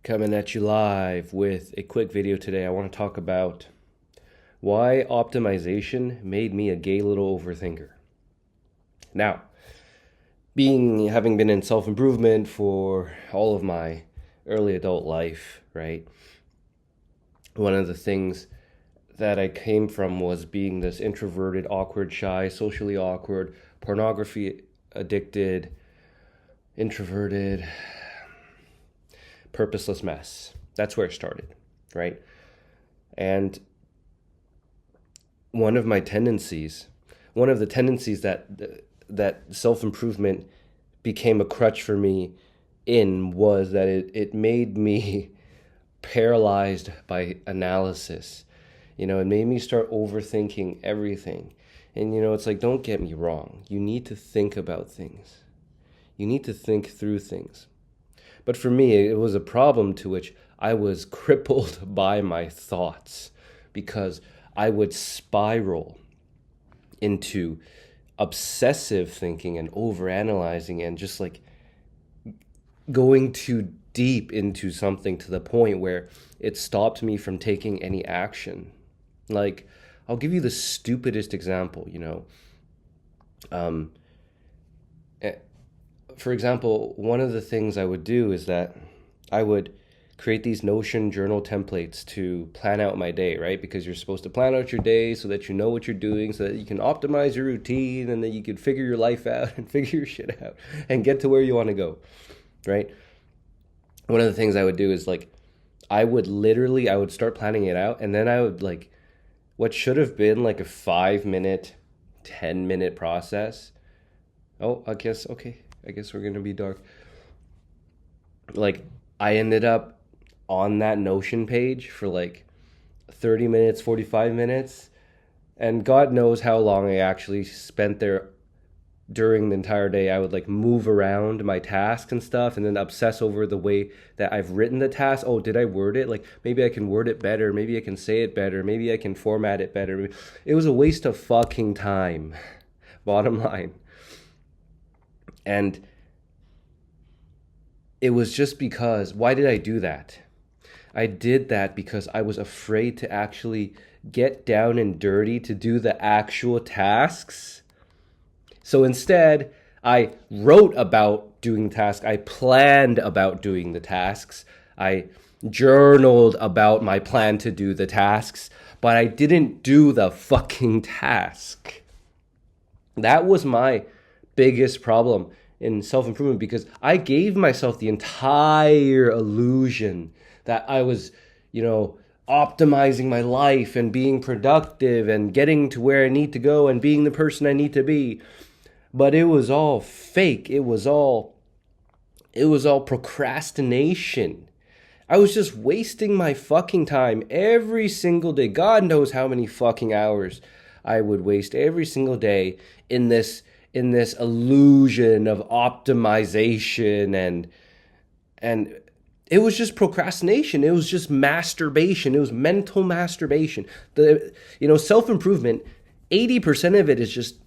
Coming at you live with a quick video today. I want to talk about why optimization made me a gay little overthinker. Now, having been in self-improvement for all of my early adult life, right? One of the things that I came from was being this introverted, awkward, shy, socially awkward, pornography addicted, introverted, purposeless mess. That's where it started, right? And one of the tendencies that self-improvement became a crutch for me was that it made me paralyzed by analysis. It made me start overthinking everything. And it's like, don't get me wrong. You need to think about things. You need to think through things. But for me, it was a problem to which I was crippled by my thoughts because I would spiral into obsessive thinking and overanalyzing and just like going too deep into something to the point where it stopped me from taking any action. Like, I'll give you the stupidest example, For example, one of the things I would do is that I would create these Notion journal templates to plan out my day, right? Because you're supposed to plan out your day so that you know what you're doing, so that you can optimize your routine and that you can figure your life out and figure your shit out and get to where you want to go, right? One of the things I would do is I would start planning it out, and then I would what should have been like a 5-minute, 10-minute process. Oh, I guess we're going to be dark. I ended up on that Notion page for 30 minutes, 45 minutes. And God knows how long I actually spent there during the entire day. I would move around my tasks and stuff and then obsess over the way that I've written the task. Oh, did I word it? Maybe I can word it better. Maybe I can say it better. Maybe I can format it better. It was a waste of fucking time. Bottom line. And it was just because, why did I do that? I did that because I was afraid to actually get down and dirty to do the actual tasks. So instead, I wrote about doing the task. I planned about doing the tasks. I journaled about my plan to do the tasks, but I didn't do the fucking task. That was my biggest problem in self-improvement, because I gave myself the entire illusion that I was, optimizing my life and being productive and getting to where I need to go and being the person I need to be. But it was all fake. It was all procrastination. I was just wasting my fucking time every single day. God knows how many fucking hours I would waste every single day in this illusion of optimization, and it was just procrastination. It was just masturbation. It was mental masturbation. Self-improvement, 80% of it is just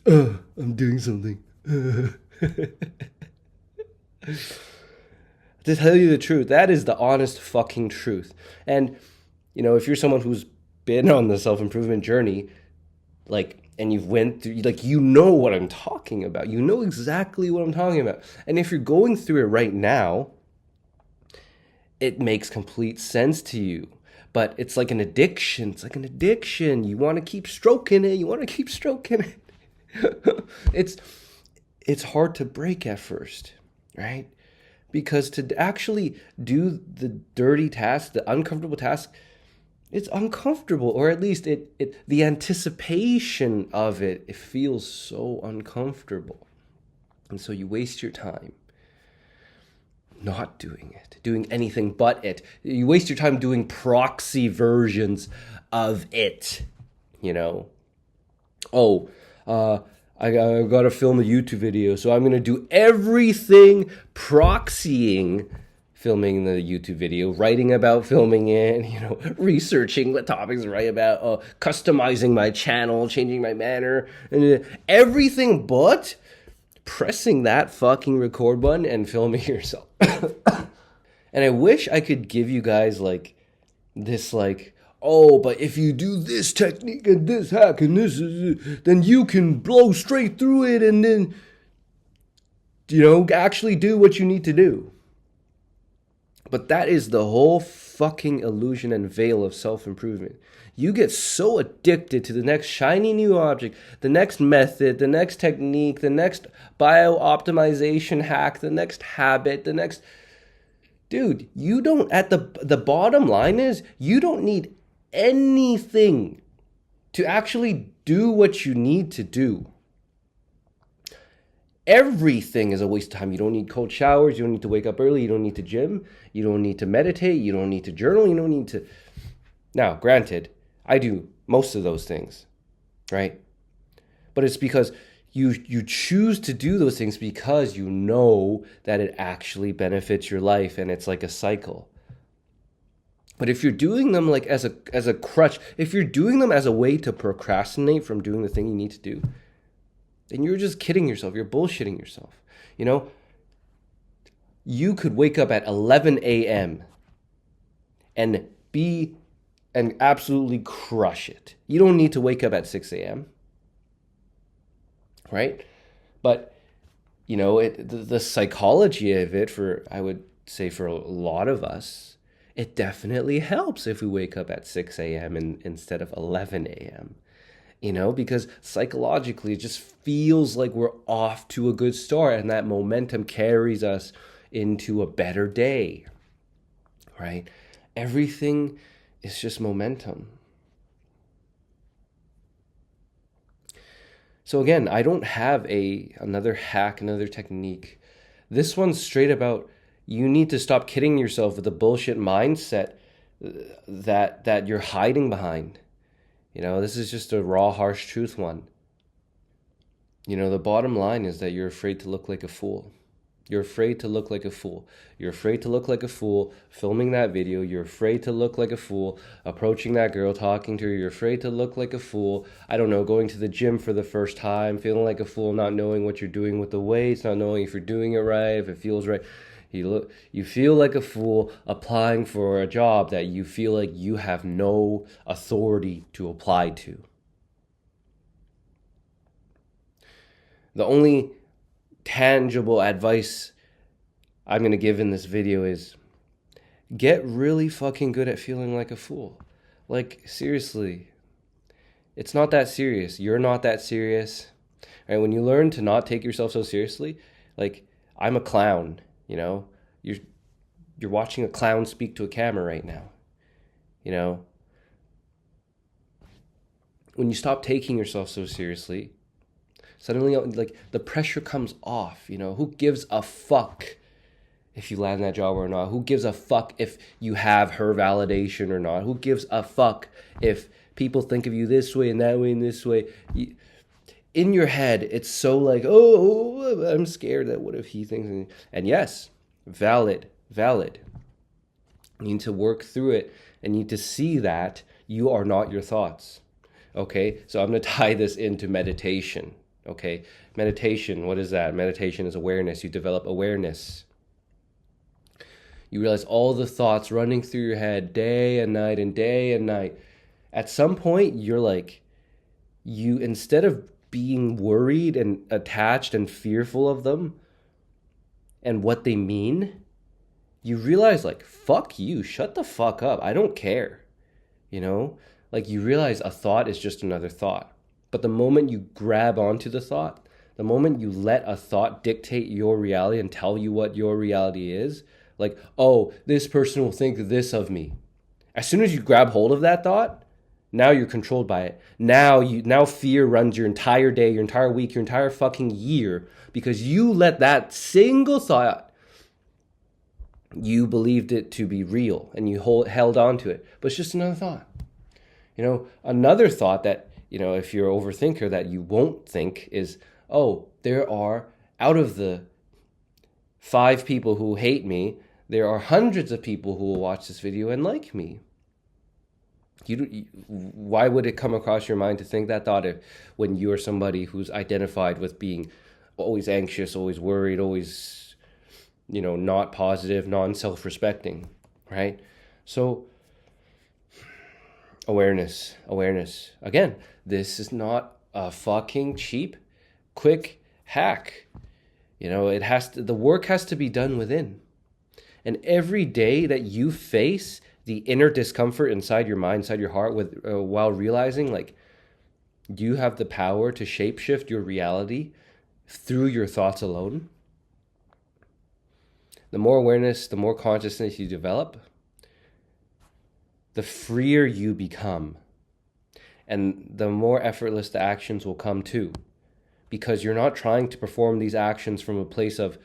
I'm doing something. To tell you the truth, that is the honest fucking truth. And if you're someone who's been on the self-improvement journey, and you've went through, you know what I'm talking about. You know exactly what I'm talking about. And if you're going through it right now, it makes complete sense to you. But it's like an addiction. It's like an addiction. You want to keep stroking it. You want to keep stroking it. It's hard to break at first, right? Because to actually do the dirty task, the uncomfortable task, it's uncomfortable, or at least the anticipation of it feels so uncomfortable. And so you waste your time not doing it, doing anything but it. You waste your time doing proxy versions of it, Oh, I got to film a YouTube video, so I'm going to do everything proxying filming the YouTube video, writing about filming it, researching what topics to write about, customizing my channel, changing my manner, and everything but pressing that fucking record button and filming yourself. And I wish I could give you guys like this, like, oh, but if you do this technique and this hack and this is, then you can blow straight through it and then, actually do what you need to do. But that is the whole fucking illusion and veil of self-improvement. You get so addicted to the next shiny new object, the next method, the next technique, the next bio-optimization hack, the next habit, the next... Dude, you don't, the bottom line is, you don't need anything to actually do what you need to do. Everything is a waste of time. You don't need cold showers. You don't need to wake up early. You don't need to gym. You don't need to meditate. You don't need to journal. You don't need to... Now, granted, I do most of those things, right? But it's because you choose to do those things because you know that it actually benefits your life, and it's like a cycle. But if you're doing them like as a crutch, if you're doing them as a way to procrastinate from doing the thing you need to do, then you're just kidding yourself. You're bullshitting yourself. You could wake up at 11 a.m. and absolutely crush it. You don't need to wake up at 6 a.m. Right? But, the psychology of it, I would say for a lot of us, it definitely helps if we wake up at 6 a.m. instead of 11 a.m. Because psychologically it just feels like we're off to a good start, and that momentum carries us into a better day, right? Everything is just momentum. So again, I don't have another hack, another technique. This one's straight about, you need to stop kidding yourself with the bullshit mindset that you're hiding behind. This is just a raw, harsh truth one. The bottom line is that you're afraid to look like a fool. You're afraid to look like a fool. You're afraid to look like a fool filming that video. You're afraid to look like a fool approaching that girl, talking to her. You're afraid to look like a fool, I don't know, going to the gym for the first time, feeling like a fool, not knowing what you're doing with the weights, not knowing if you're doing it right, if it feels right. You feel like a fool applying for a job that you feel like you have no authority to apply to. The only tangible advice I'm going to give in this video is get really fucking good at feeling like a fool. Like, seriously, it's not that serious. You're not that serious. Right? When you learn to not take yourself so seriously, like, I'm a clown, you're watching a clown speak to a camera right now. When you stop taking yourself so seriously, suddenly, like, the pressure comes off. Who gives a fuck if you land that job or not? Who gives a fuck if you have her validation or not? Who gives a fuck if people think of you this way and that way and this way? In your head, it's so like, oh, I'm scared that what if he thinks? And yes, valid. You need to work through it and you need to see that you are not your thoughts. Okay, so I'm going to tie this into meditation. Okay, meditation, what is that? Meditation is awareness. You develop awareness. You realize all the thoughts running through your head day and night and day and night. At some point, you're like, instead of being worried and attached and fearful of them and what they mean, you realize, like, fuck you, shut the fuck up, I don't care. Like, you realize a thought is just another thought. But the moment you grab onto the thought, the moment you let a thought dictate your reality and tell you what your reality is, like, oh, this person will think this of me. As soon as you grab hold of that thought, now you're controlled by it. Now fear runs your entire day, your entire week, your entire fucking year, because you let that single thought, you believed it to be real and you held on to it. But it's just another thought. Another thought that, if you're an overthinker, that you won't think is, oh, there are, out of the 5 people who hate me, there are hundreds of people who will watch this video and like me. Why would it come across your mind to think that thought when you are somebody who's identified with being always anxious, always worried, always, not positive, non-self-respecting, right? So awareness. Again, this is not a fucking cheap, quick hack. The work has to be done within. And every day that you face the inner discomfort inside your mind, inside your heart, while realizing like you have the power to shapeshift your reality through your thoughts alone, the more awareness, the more consciousness you develop, the freer you become. And the more effortless the actions will come too. Because you're not trying to perform these actions from a place of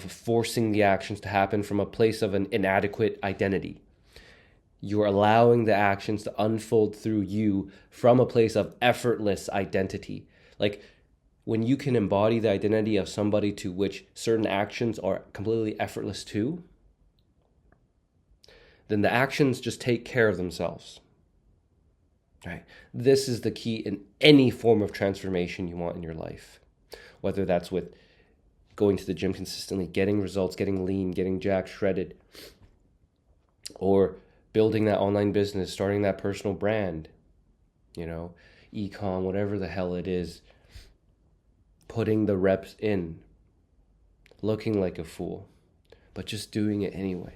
forcing the actions to happen from a place of an inadequate identity. You're allowing the actions to unfold through you from a place of effortless identity. Like when you can embody the identity of somebody to which certain actions are completely effortless to, then the actions just take care of themselves. Right? This is the key in any form of transformation you want in your life. Whether that's with going to the gym consistently, getting results, getting lean, getting jacked, shredded, or building that online business, starting that personal brand, e-com, whatever the hell it is, putting the reps in, looking like a fool, but just doing it anyway.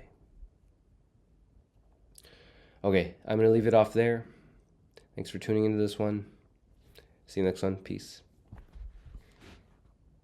Okay, I'm going to leave it off there. Thanks for tuning into this one. See you next one. Peace.